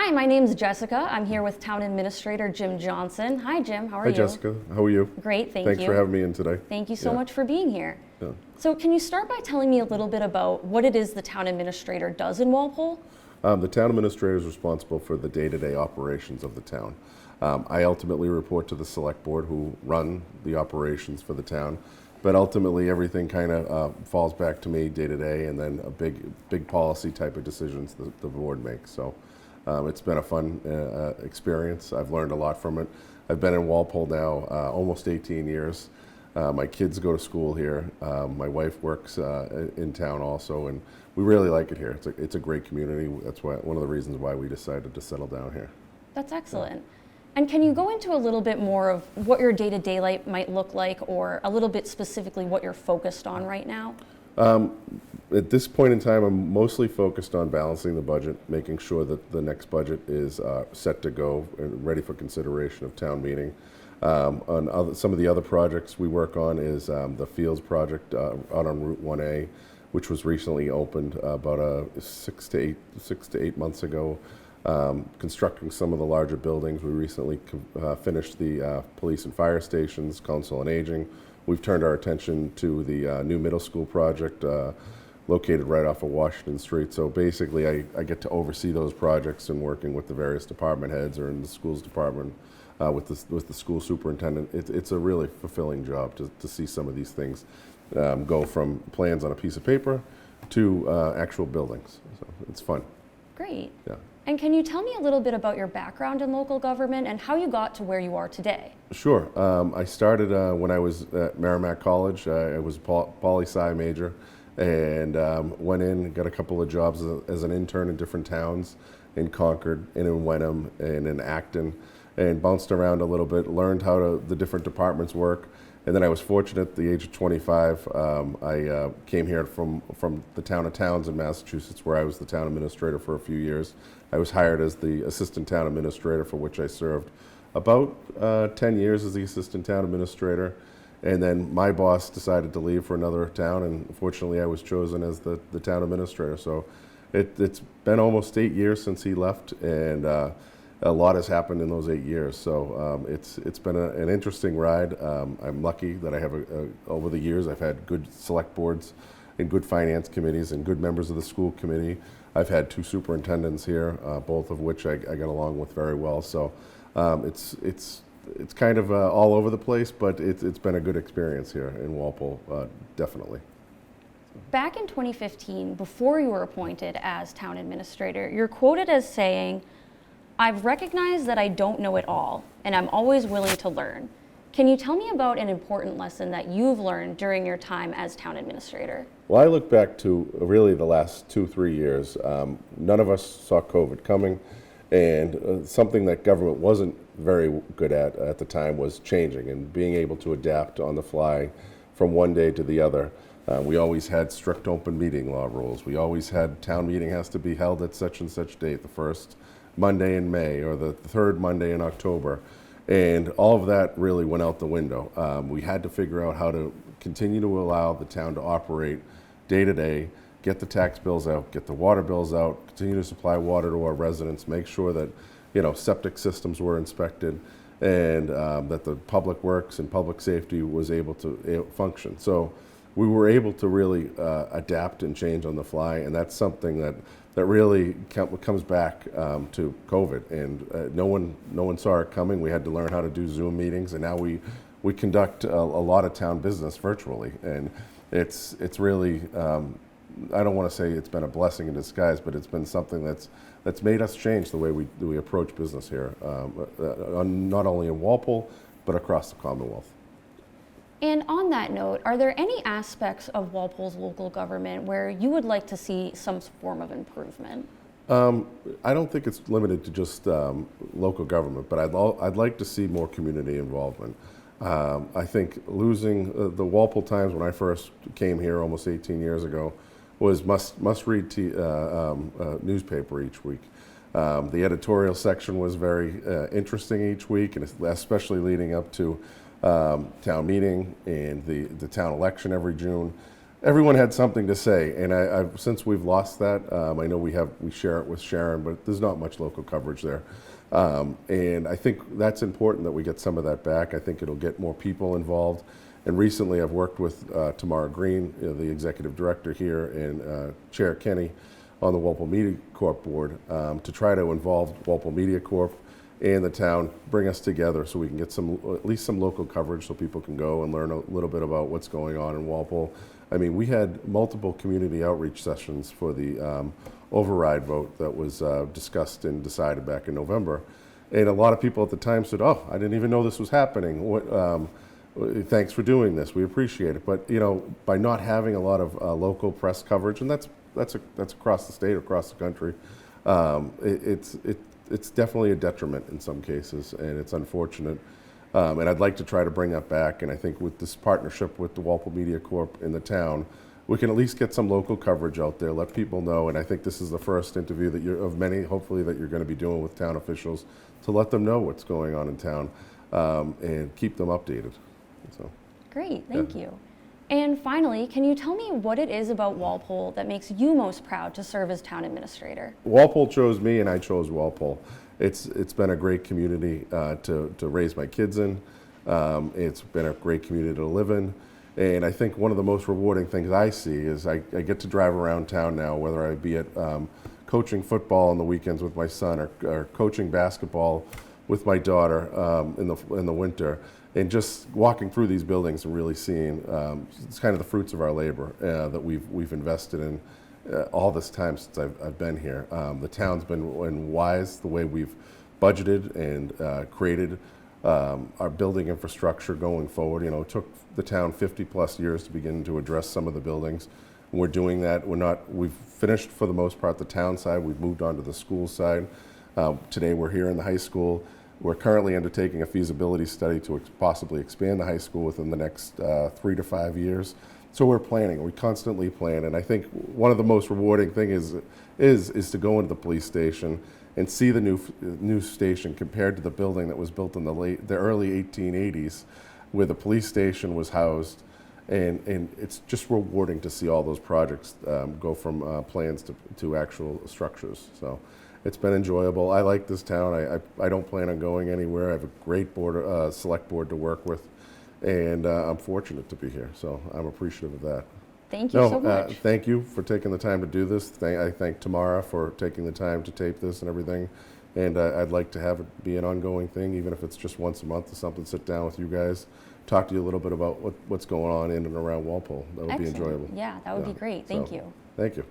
Hi, my name's Jessica. I'm here with Town Administrator Jim Johnson. Hi, Jim. How are you? Hi, Jessica. How are you? Great, thank you. Thanks for having me in today. Thank you so much for being here. Yeah. So can you start by telling me a little bit about what it is the Town Administrator does in Walpole? The town administrator is responsible for the day-to-day operations of the town. I ultimately report to the select board who run the operations for the town, but ultimately everything kind of falls back to me day to day, and then a big policy type of decisions that the board makes. So it's been a fun experience. I've learned a lot from it. I've been in Walpole now almost 18 years. My kids go to school here. My wife works in town also, and we really like it here. It's a great community. That's one of the reasons why we decided to settle down here. That's excellent. And can you go into a little bit more of what your day-to-day life might look like, or a little bit specifically what you're focused on right now? At this point in time, I'm mostly focused on balancing the budget, making sure that the next budget is set to go and ready for consideration of town meeting. Some of the other projects we work on is the Fields project out on Route 1A, which was recently opened about 6 to 8 months ago. Constructing some of the larger buildings. We recently finished the police and fire stations, council on aging. We've turned our attention to the new middle school project located right off of Washington Street. So basically I get to oversee those projects and working with the various department heads or in the schools department with the school superintendent. It's a really fulfilling job to see some of these things go from plans on a piece of paper to actual buildings. So it's fun. Great. Yeah. And can you tell me a little bit about your background in local government and how you got to where you are today? Sure. I started when I was at Merrimack College. I was a poli-sci major, and went in, got a couple of jobs as an intern in different towns, in Concord, and in Wenham, and in Acton, and bounced around a little bit, learned how the different departments work. And then I was fortunate at the age of 25, I came here from the town of Townsend, Massachusetts, where I was the town administrator for a few years. I was hired as the assistant town administrator, for which I served about 10 years as the assistant town administrator. And then my boss decided to leave for another town, and fortunately I was chosen as the town administrator. So it's been almost 8 years since he left, and a lot has happened in those 8 years. So it's been an interesting ride. I'm lucky that I have over the years I've had good select boards and good finance committees and good members of the school committee. I've had 2 superintendents here, both of which I get along with very well. So it's kind of all over the place, but it's been a good experience here in Walpole, definitely. Back in 2015, before you were appointed as town administrator, you're quoted as saying, "I've recognized that I don't know it all, and I'm always willing to learn." Can you tell me about an important lesson that you've learned during your time as town administrator? Well, I look back to really the last 2-3 years. None of us saw COVID coming, and something that government wasn't very good at the time was changing and being able to adapt on the fly from one day to the other. We always had strict open meeting law rules. We always had town meeting has to be held at such and such date, the first Monday in May or the third Monday in October. And all of that really went out the window. We had to figure out how to continue to allow the town to operate day to day, get the tax bills out, get the water bills out, continue to supply water to our residents, make sure that septic systems were inspected, and that the public works and public safety was able to function. So we were able to really adapt and change on the fly, and that's something that really comes back to COVID, and no one saw it coming. We had to learn how to do Zoom meetings, and now we conduct a lot of town business virtually, and it's really I don't want to say it's been a blessing in disguise, but it's been something that's made us change the way we approach business here, not only in Walpole but across the Commonwealth. And on that note, are there any aspects of Walpole's local government where you would like to see some form of improvement? I don't think it's limited to just local government, but I'd like to see more community involvement. I think losing the Walpole Times when I first came here almost 18 years ago was must-read newspaper each week. The editorial section was very interesting each week, and especially leading up to town meeting and the town election every June. everyone had something to say, and I've since we've lost that, I know we share it with Sharon, but there's not much local coverage there, and I think that's important that we get some of that back. I think it'll get more people involved. And recently, I've worked with Tamara Green, the executive director here, and Chair Kenny on the Walpole Media Corp board to try to involve Walpole Media Corp and the town, bring us together so we can get at least some local coverage so people can go and learn a little bit about what's going on in Walpole. I mean, we had multiple community outreach sessions for the override vote that was discussed and decided back in November. And a lot of people at the time said, "Oh, I didn't even know this was happening. Thanks for doing this. We appreciate it." But by not having a lot of local press coverage, and that's across the state, across the country, it's definitely a detriment in some cases, and it's unfortunate. And I'd like to try to bring that back. And I think with this partnership with the Walpole Media Corp in the town, we can at least get some local coverage out there, let people know. And I think this is the first interview of many, hopefully, that you're going to be doing with town officials to let them know what's going on in town and keep them updated. So. Great, thank you. And finally, can you tell me what it is about Walpole that makes you most proud to serve as town administrator? Walpole chose me, and I chose Walpole. It's been a great community to raise my kids in. It's been a great community to live in. And I think one of the most rewarding things I see is I get to drive around town now, whether I be at coaching football on the weekends with my son or coaching basketball with my daughter in the winter. And just walking through these buildings and really seeing it's kind of the fruits of our labor that we've invested in all this time since I've been here. The town's been wise the way we've budgeted and created our building infrastructure going forward. It took the town 50 plus years to begin to address some of the buildings. And we're doing that. We've finished for the most part the town side. We've moved on to the school side. Today we're here in the high school. We're currently undertaking a feasibility study to possibly expand the high school within the next 3 to 5 years. So we're planning. We constantly plan, and I think one of the most rewarding things is to go into the police station and see the new station compared to the building that was built in the early 1880s, where the police station was housed, and it's just rewarding to see all those projects go from plans to actual structures. So. It's been enjoyable. I like this town. I don't plan on going anywhere. I have a great select board to work with, and I'm fortunate to be here. So I'm appreciative of that. Thank you so much. Thank you for taking the time to do this. I thank Tamara for taking the time to tape this and everything. And I'd like to have it be an ongoing thing, even if it's just once a month or something. Sit down with you guys, talk to you a little bit about what's going on in and around Walpole. That would be enjoyable. Yeah, that would be great. Thank you. Thank you.